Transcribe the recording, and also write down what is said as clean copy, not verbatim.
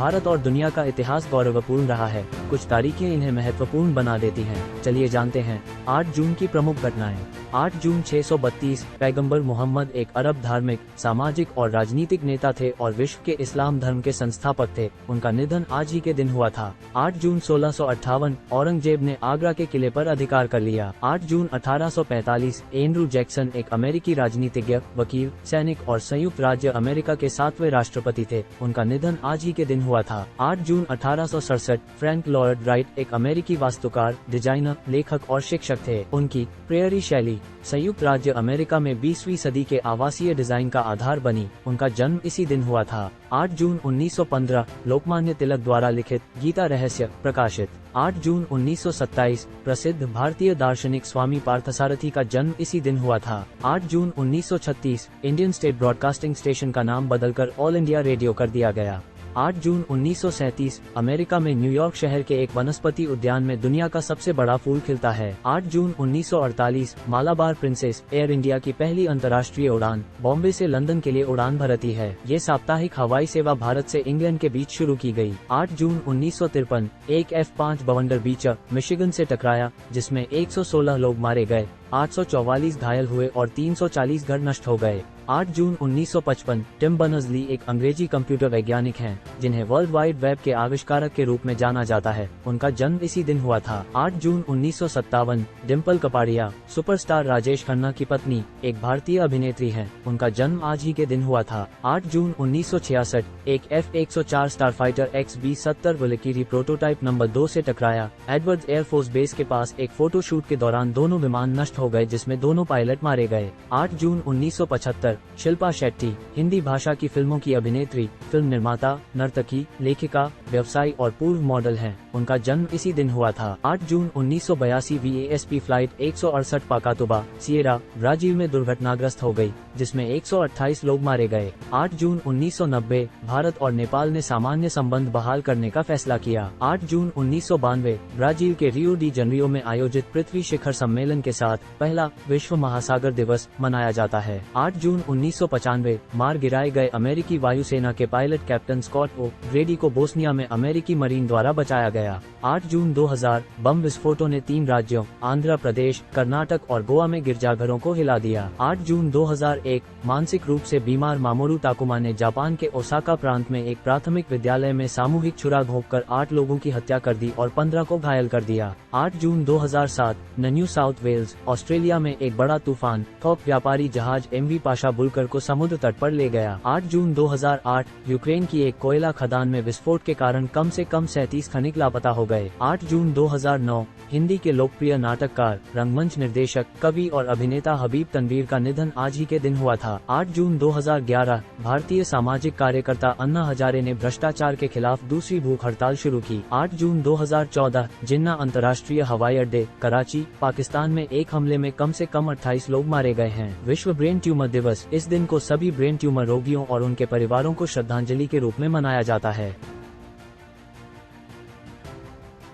भारत और दुनिया का इतिहास गौरवपूर्ण रहा है। कुछ तारीखें इन्हें महत्वपूर्ण बना देती हैं। चलिए जानते हैं 8 जून की प्रमुख घटनाएं। 8 जून 632 पैगंबर मोहम्मद एक अरब धार्मिक, सामाजिक और राजनीतिक नेता थे और विश्व के इस्लाम धर्म के संस्थापक थे। उनका निधन आज ही के दिन हुआ था। 8 जून 1658 औरंगजेब ने आगरा के किले पर अधिकार कर लिया। 8 जून 1845 एंड्रू जैक्सन एक अमेरिकी राजनीतिज्ञ, वकील, सैनिक और संयुक्त राज्य अमेरिका के 7वें राष्ट्रपति थे। उनका निधन आज ही के दिन हुआ था। 8 जून 1867 फ्रैंक लॉयड राइट एक अमेरिकी वास्तुकार, डिजाइनर, लेखक और शिक्षक थे। उनकी प्रेयरी शैली संयुक्त राज्य अमेरिका में 20वीं सदी के आवासीय डिजाइन का आधार बनी। उनका जन्म इसी दिन हुआ था। 8 जून 1915 लोकमान्य तिलक द्वारा लिखित गीता रहस्य प्रकाशित। 8 जून 1927 प्रसिद्ध भारतीय दार्शनिक स्वामी पार्थसारथी का जन्म इसी दिन हुआ था। 8 जून 1936 इंडियन स्टेट ब्रॉडकास्टिंग स्टेशन का नाम बदलकर ऑल इंडिया रेडियो कर दिया गया। 8 जून 1937 अमेरिका में न्यूयॉर्क शहर के एक वनस्पति उद्यान में दुनिया का सबसे बड़ा फूल खिलता है। 8 जून 1948 मालाबार प्रिंसेस एयर इंडिया की पहली अंतर्राष्ट्रीय उड़ान बॉम्बे से लंदन के लिए उड़ान भरती है। ये साप्ताहिक हवाई सेवा भारत से इंग्लैंड के बीच शुरू की गई। 8 जून 1953 एक F-5 बवंडर बीचर मिशिगन से टकराया, जिसमें 116 लोग मारे गए, 844 घायल हुए और 340 घर नष्ट हो गए। 8 जून 1955 टिम बर्नर्स-ली एक अंग्रेजी कंप्यूटर वैज्ञानिक हैं, जिन्हें वर्ल्ड वाइड वेब के आविष्कारक के रूप में जाना जाता है। उनका जन्म इसी दिन हुआ था। 8 जून 1957 डिम्पल कपाड़िया सुपरस्टार राजेश खन्ना की पत्नी, एक भारतीय अभिनेत्री हैं। उनका जन्म आज ही के दिन हुआ था। 8 जून 1966 एक F-104 Starfighter XB-70 वल्किरी prototype number 2 से टकराया। एडवर्ड्स एयरफोर्स बेस के पास एक फोटोशूट के दौरान दोनों विमान नष्ट हो गए, जिसमें दोनों पायलट मारे गए। 8 जून 1975 शिल्पा शेट्टी हिंदी भाषा की फिल्मों की अभिनेत्री, फिल्म निर्माता, नर्तकी, लेखिका, व्यवसायी और पूर्व मॉडल हैं। उनका जन्म इसी दिन हुआ था। 8 जून 1982 VASP फ्लाइट 168 पाकातुबा, सिएरा, ब्राजील में दुर्घटनाग्रस्त हो गई, जिसमें 128 लोग मारे गए। 8 जून 1990 भारत और नेपाल ने सामान्य संबंध बहाल करने का फैसला किया। 8 जून 1992 ब्राजील के रियो डी जनरियो में आयोजित पृथ्वी शिखर सम्मेलन के साथ पहला विश्व महासागर दिवस मनाया जाता है। 8 जून 1995 मार गिराए गए अमेरिकी वायुसेना के पायलट कैप्टन स्कॉट ओ ग्रेडी को बोस्निया में अमेरिकी मरीन द्वारा बचाया गया। 8 जून 2000 बम विस्फोटों ने 3 राज्यों आंध्र प्रदेश, कर्नाटक और गोवा में गिरजाघरों को हिला दिया। 8 जून 2001 मानसिक रूप से बीमार मामोरू ताकुमा ने जापान के ओसाका प्रांत में एक प्राथमिक विद्यालय में सामूहिक छुरा घोंपकर 8 लोगों की हत्या कर दी और 15 को घायल कर दिया। 8 जून 2007 न्यू साउथ वेल्स ऑस्ट्रेलिया में एक बड़ा तूफान थोक व्यापारी जहाज MV पाशा बुलकर को समुद्र तट पर ले गया। 8 जून 2008 यूक्रेन की एक कोयला खदान में विस्फोट के कारण कम से कम 37 खनिक लापता हो गए। 8 जून 2009 हिंदी के लोकप्रिय नाटककार, रंगमंच निर्देशक, कवि और अभिनेता हबीब तनवीर का निधन आज ही के दिन हुआ था। 8 जून 2011 भारतीय सामाजिक कार्यकर्ता अन्ना हजारे ने भ्रष्टाचार के खिलाफ दूसरी भूख हड़ताल शुरू की। 8 जून 2014 जिन्ना अंतर्राष्ट्रीय हवाई अड्डे, कराची, पाकिस्तान में एक हमले में कम से कम 28 लोग मारे गए हैं। विश्व ब्रेन ट्यूमर दिवस इस दिन को सभी ब्रेन ट्यूमर रोगियों और उनके परिवारों को श्रद्धांजलि के रूप में मनाया जाता है।